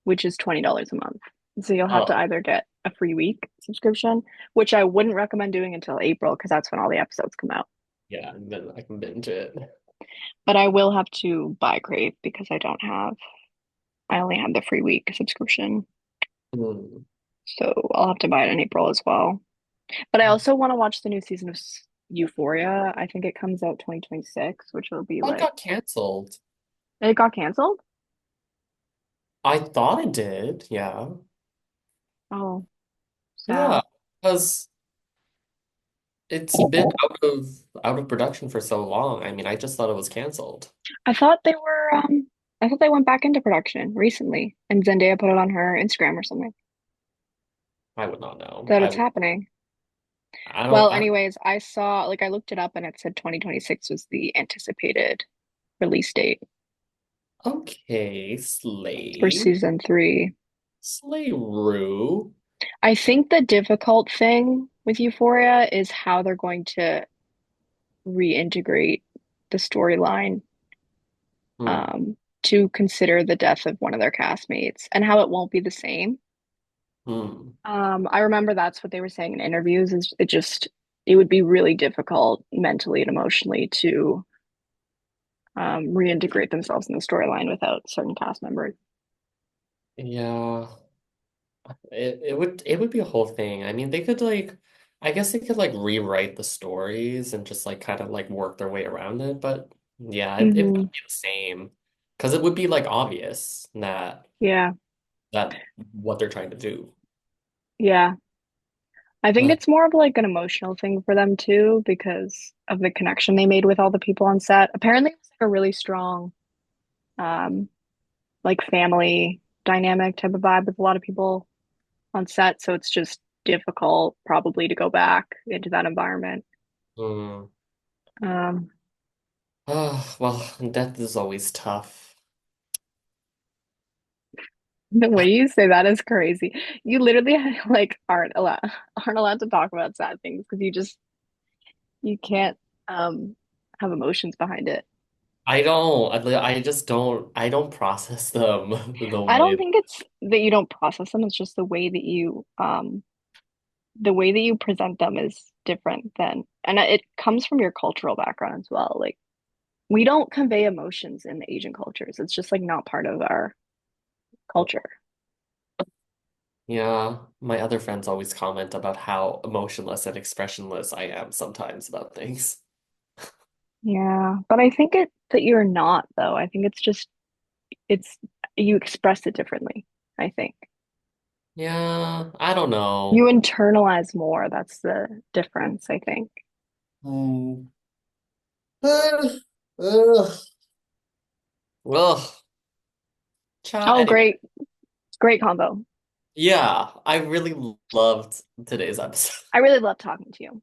which is $20 a month. So you'll have to Oh, either get a free week subscription, which I wouldn't recommend doing until April because that's when all the episodes come out. yeah, and then I can binge it. But I will have to buy Crave because I only have the free week subscription. Hmm. So I'll have to buy it in April as well. But I also want to watch the new season of Euphoria. I think it comes out 2026, which will be Oh, it like, got canceled. it got canceled? I thought it did. Yeah. Oh, Yeah, sad. because it's been out of production for so long. I mean, I just thought it was canceled. I thought they went back into production recently and Zendaya put it on her Instagram or something I would not know. that it's happening. I don't Well, I anyways, I looked it up and it said 2026 was the anticipated release date okay, for Slay. season three. Slay Rue. I think the difficult thing with Euphoria is how they're going to reintegrate the storyline Hmm. to consider the death of one of their castmates and how it won't be the same. Hmm. I remember that's what they were saying in interviews is it would be really difficult mentally and emotionally to reintegrate themselves in the storyline without certain cast members. Yeah. It would be a whole thing. I mean, they could like I guess they could like rewrite the stories and just like kind of like work their way around it, but yeah, it Hmm. wouldn't be the same. Because it would be like obvious Yeah, that what they're trying to do. yeah. I think But it's more of like an emotional thing for them too because of the connection they made with all the people on set. Apparently, it was like a really strong, um, like family dynamic type of vibe with a lot of people on set. So it's just difficult probably to go back into that environment. mm, Um, well, death is always tough. the way you say that is crazy. You literally like aren't allowed to talk about sad things because you can't um have emotions behind it. I just don't process them the I don't way. think it's that you don't process them, it's just the way that you present them is different than and it comes from your cultural background as well. Like we don't convey emotions in the Asian cultures. It's just like not part of our culture. Yeah, my other friends always comment about how emotionless and expressionless I am sometimes about things. Yeah, but I think it that you're not though. I think it's just it's you express it differently, I think. Yeah, I don't You know. internalize more. That's the difference, I think. Hmm. Ugh. Ugh. Ugh. Oh, Anyway, great. Great combo. yeah, I really loved today's episode. I really love talking to you.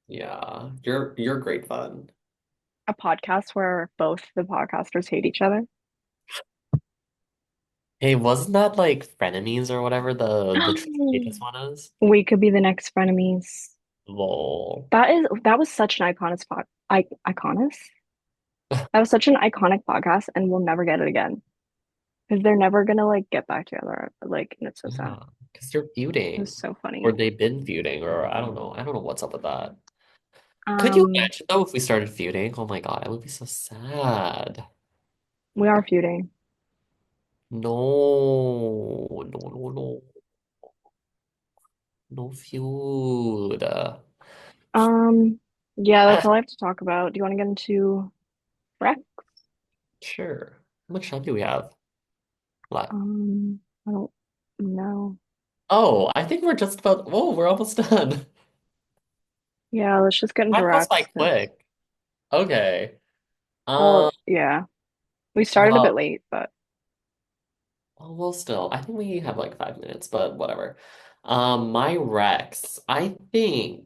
Yeah, you're great fun. A podcast where both the podcasters hate each other. Hey, wasn't that like frenemies or whatever the latest one is? We could be the next frenemies. Lol. That was such an iconis. That was such an iconic podcast, and we'll never get it again because they're never gonna like get back together. Like, and it's so sad. Yeah, because they're It was feuding, so or funny. they've been feuding, or I don't know. I don't know what's up with that. Could you Um, imagine though if we started feuding? Oh my God, I would be so sad. we are feuding. No, no, no, no, no feud. Um, yeah, that's all I have to talk about. Do you want to get into rec? Sure. How much time do we have left? I don't know. Oh, I think we're just about. Oh, we're almost done. Yeah, let's just get into Time goes by recs because, quick. Okay. well, Um, yeah, we started a bit well, late, but well, still, I think we have like 5 minutes, but whatever. My Rex, I think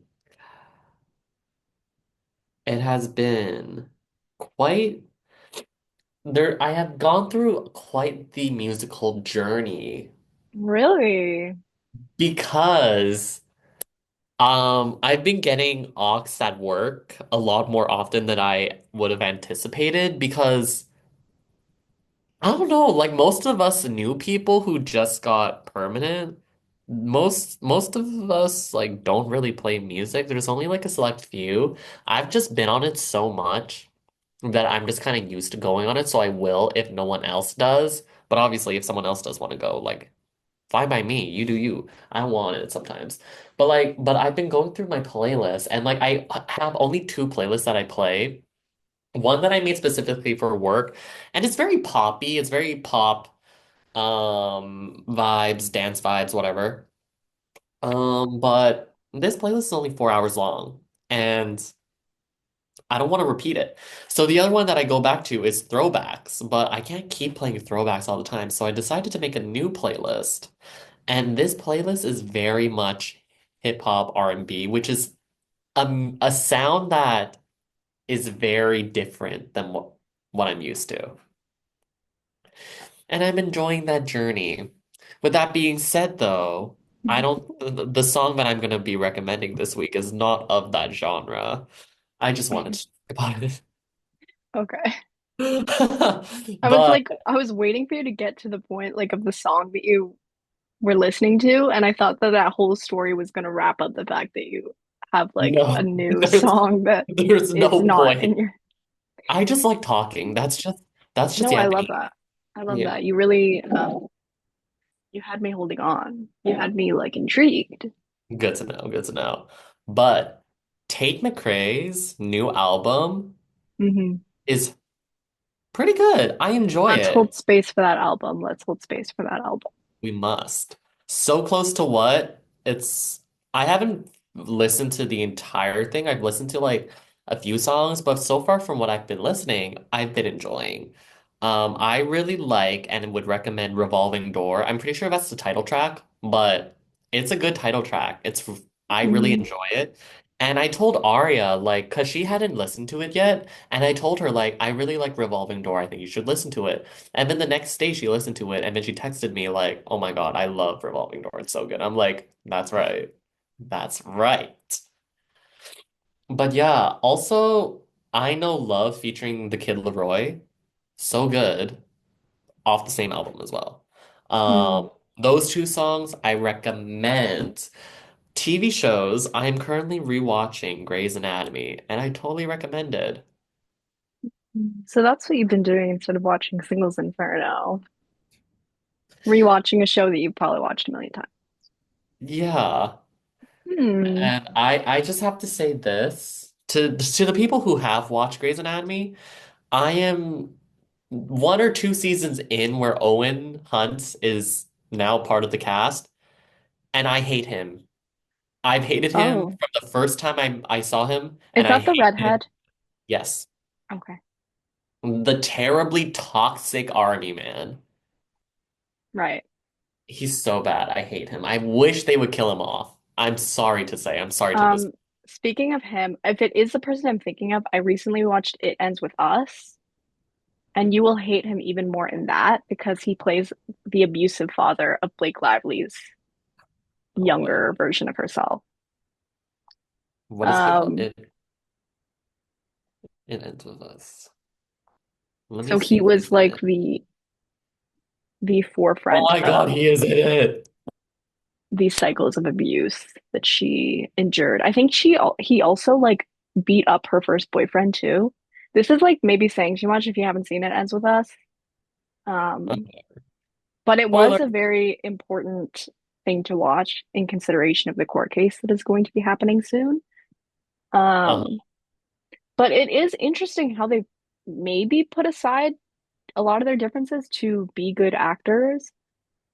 it has been quite there. I have gone through quite the musical journey really, because I've been getting aux at work a lot more often than I would have anticipated because I don't know, like most of us new people who just got permanent, most of us like don't really play music. There's only like a select few. I've just been on it so much that I'm just kind of used to going on it, so I will if no one else does. But obviously if someone else does want to go, like fine by me. You do you. I want it sometimes. But I've been going through my playlist and like I have only two playlists that I play. One that I made specifically for work, and it's very poppy. It's very pop vibes, dance vibes, whatever. But this playlist is only 4 hours long, and I don't want to repeat it. So the other one that I go back to is throwbacks, but I can't keep playing throwbacks all the time. So I decided to make a new playlist. And this playlist is very much hip hop R&B, which is a sound that is very different than what I'm used to. And I'm enjoying that journey. With that being said, though, I don't, the song that I'm going to be recommending this week is not of that genre. I just wanted to talk about it. okay. But I was waiting for you to get to the point like of the song that you were listening to, and I thought that that whole story was going to wrap up the fact that you have like a no, new song that there's is no not in point. your. I just like talking. That's just No, I love Yapanese. that. I love Yeah. that. You really, you had me holding on. You had me like intrigued. Good to know. Good to know. But Tate McRae's new album Hmm. is pretty good. I enjoy Let's it. hold space for that album. Let's hold space for that album. We must. So close to what? I haven't listened to the entire thing. I've listened to like a few songs, but so far from what I've been listening, I've been enjoying. I really like and would recommend Revolving Door. I'm pretty sure that's the title track, but it's a good title track. I really Hmm. enjoy it. And I told Arya, like, because she hadn't listened to it yet, and I told her, like, I really like Revolving Door. I think you should listen to it. And then the next day she listened to it and then she texted me like, "Oh my God, I love Revolving Door. It's so good." I'm like, "That's right. That's right." But yeah, also I Know Love featuring the Kid Laroi. So good. Off the same album as well. Mm. Those two songs I recommend. TV shows, I'm currently rewatching Grey's Anatomy and I totally recommend it. So that's what you've been doing instead of watching Singles Inferno, rewatching a show that you've probably watched a million times. Yeah. Hmm. And I just have to say this to the people who have watched Grey's Anatomy, I am one or two seasons in where Owen Hunt is now part of the cast, and I hate him. I've hated him Oh, from the first time I saw him, is and I that the hate him. redhead? Yes. Okay. The terribly toxic army man. Right. He's so bad. I hate him. I wish they would kill him off. I'm sorry to say. I'm sorry to this. Um, Speaking of him, if it is the person I'm thinking of, I recently watched It Ends With Us, and you will hate him even more in that because he plays the abusive father of Blake Lively's Oh, younger version of herself. what is it called? Um, It ends with us. Let me so see he if was he's in like it. the Oh forefront my God, of he is in it. these cycles of abuse that she endured. I think he also like beat up her first boyfriend too. This is like maybe saying too much if you haven't seen It Ends With Us. Um, Okay. but it was Spoiler. a very important thing to watch in consideration of the court case that is going to be happening soon. Uh-huh. Um, but it is interesting how they maybe put aside a lot of their differences to be good actors,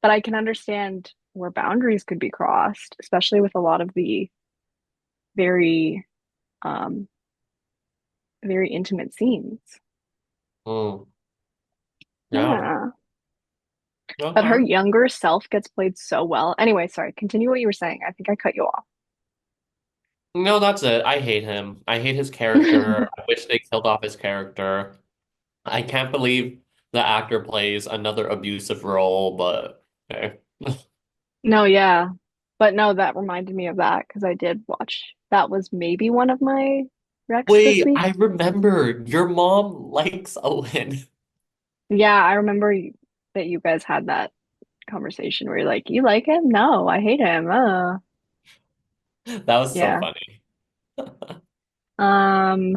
but I can understand where boundaries could be crossed, especially with a lot of the very um very intimate scenes. Mm, yeah. Yeah. But her Okay. younger self gets played so well. Anyway, sorry, continue what you were saying. I think I cut you off. No, that's it. I hate him. I hate his character. I wish they killed off his character. I can't believe the actor plays another abusive role, but okay. No, yeah. But no, that reminded me of that because I did watch. That was maybe one of my recs this Wait, week. I remember your mom likes Owen. Yeah, I remember that you guys had that conversation where you're like, "You like him? No, I hate him." That was so Yeah. funny. Um,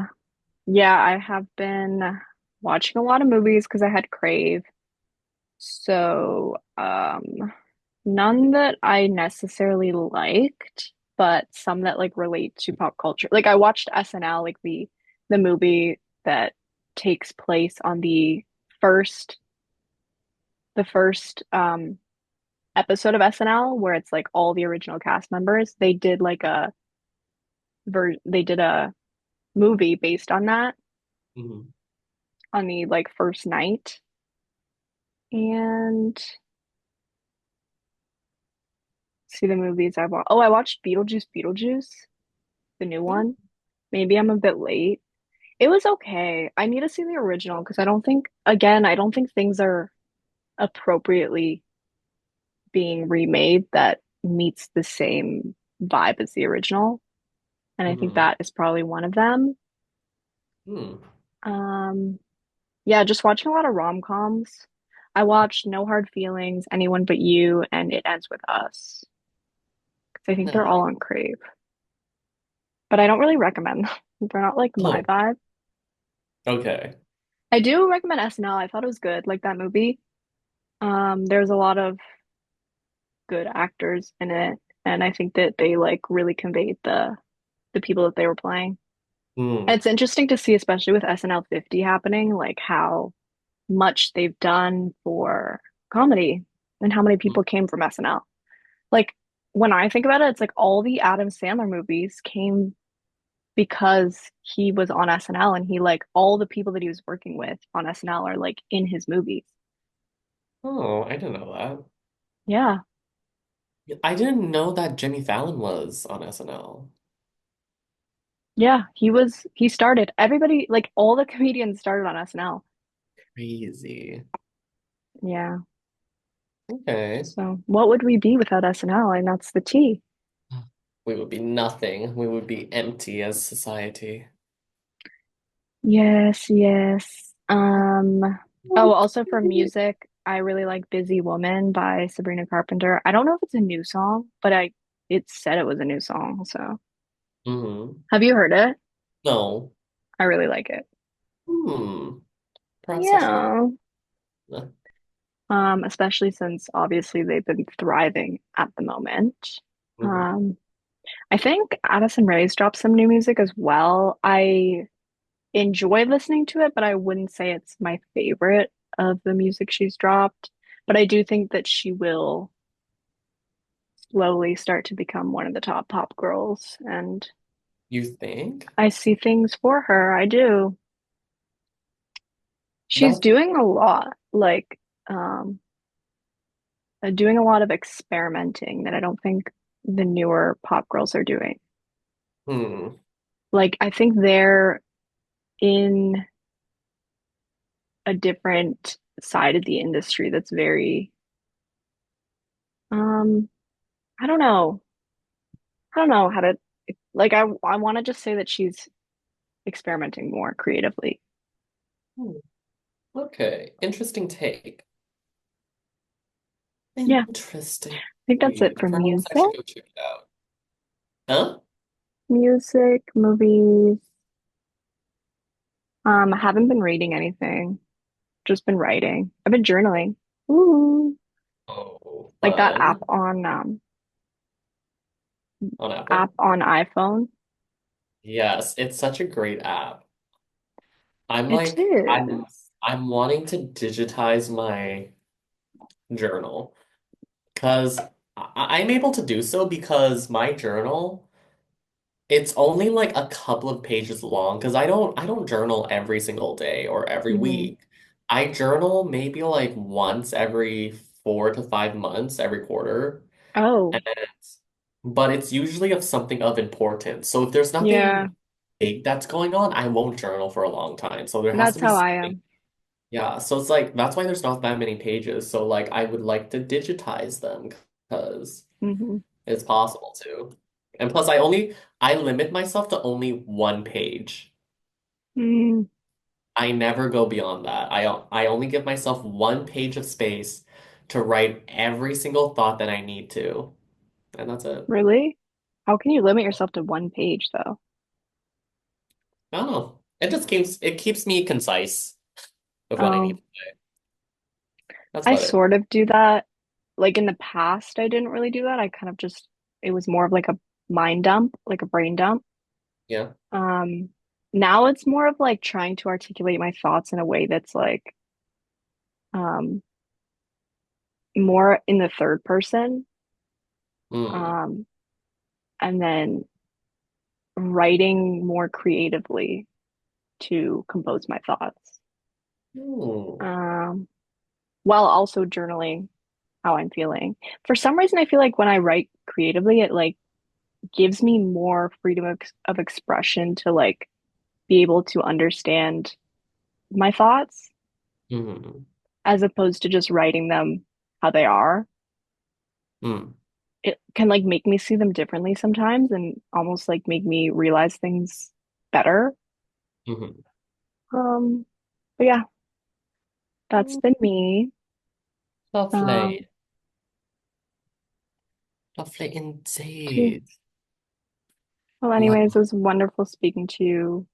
yeah, I have been watching a lot of movies because I had Crave. So, none that I necessarily liked, but some that like relate to pop culture. Like I watched SNL, like the movie that takes place on first the first episode of SNL where it's like all the original cast members. They did a movie based on that Mhm. on the like first night. And see the movies I watched. Oh, I watched Beetlejuice, the new one. Maybe I'm a bit late. It was okay. I need to see the original because I don't think things are appropriately being remade that meets the same vibe as the original. And I think Mhm. that is probably one of them. Hmm. Um, yeah, just watching a lot of rom-coms. I watched No Hard Feelings, Anyone But You, and It Ends With Us because I think they're all Nice. on Crave. But I don't really recommend them. They're not like my Oh, vibe. okay. I do recommend SNL. I thought it was good, like that movie. There's a lot of good actors in it, and I think that they like really conveyed the people that they were playing. And Hmm. it's interesting to see, especially with SNL 50 happening, like how much they've done for comedy and how many people came from SNL. Like when I think about it, it's like all the Adam Sandler movies came because he was on SNL and he like all the people that he was working with on SNL are like in his movies. Oh, I didn't know that. Yeah. I didn't know that Jimmy Fallon was on SNL. Yeah, he started everybody like all the comedians started on SNL. Crazy. Yeah. Okay. So what would we be without SNL? And that's the T. We would be nothing. We would be empty as society. Yes, yes. Oh, also for music, I really like Busy Woman by Sabrina Carpenter. I don't know if it's a new song, but I it said it was a new song, so Mm-hmm. have you heard it? No. I really like it. Hmm. Processing. Yeah. Especially since obviously they've been thriving at the moment. Mhm. Um, I think Addison Rae's dropped some new music as well. I enjoy listening to it, but I wouldn't say it's my favorite of the music she's dropped. But I do think that she will slowly start to become one of the top pop girls, and You think? I see things for her. I do. She's That's doing a lot, like doing a lot of experimenting that I don't think the newer pop girls are doing. hmm. Like I think they're in a different side of the industry that's very um I don't know. I don't know how to like I want to just say that she's experimenting more creatively. Hmm. Okay. Interesting take. Yeah, I Interesting think that's it take. for Perhaps I music. should go check it out. Huh? Music, movies. I haven't been reading anything. Just been writing. I've been journaling. Ooh. Oh, Like that fun. On app Apple? on iPhone. Yes, it's such a great app. I'm It like, is. I'm wanting to digitize my journal because I'm able to do so because my journal, it's only like a couple of pages long because I don't journal every single day or every Hmm. week. I journal maybe like once every 4 to 5 months, every quarter. Oh, And but it's usually of something of importance. So if there's yeah. nothing big that's going on, I won't journal for a long time. So there has to That's be how I something. am. Yeah, so it's like that's why there's not that many pages. So like I would like to digitize them because Hmm. it's possible to. And plus I limit myself to only one page. Mm, I never go beyond that. I only give myself one page of space to write every single thought that I need to. And that's it. really? How can you limit yourself to one page though? I don't know. It keeps me concise with what I Oh, need. That's I about it. sort of do that. Like in the past, I didn't really do that. I kind of just, it was more of like a mind dump, like a brain dump. Yeah. Um, Now it's more of like trying to articulate my thoughts in a way that's like um more in the third person. Hmm. Um, and then writing more creatively to compose my thoughts. Hmm. Um, while also journaling how I'm feeling. For some reason, I feel like when I write creatively, it like gives me more freedom of expression to like be able to understand my thoughts Hmm. as opposed to just writing them how they are. Hmm. It can like make me see them differently sometimes and almost like make me realize things better. Hmm. Um, but yeah, that's been me. Um, Lovely. Lovely okay. indeed. Well, anyways, it Well, was wonderful speaking to you,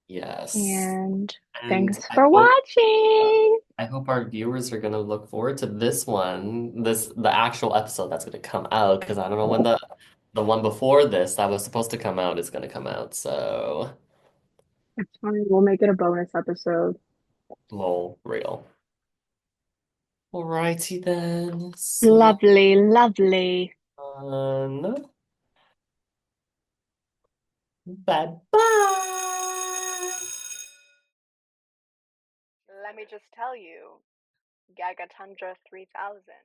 yes. and And thanks for watching. I hope our viewers are gonna look forward to this one, the actual episode that's gonna come out, because I don't know when the one before this that was supposed to come out is gonna come out. So, It's fine. We'll make it a bonus episode. lol, real. Alrighty then. See you Lovely, lovely. on. Bye bye. Let me just tell you, Gaga Tundra 3000.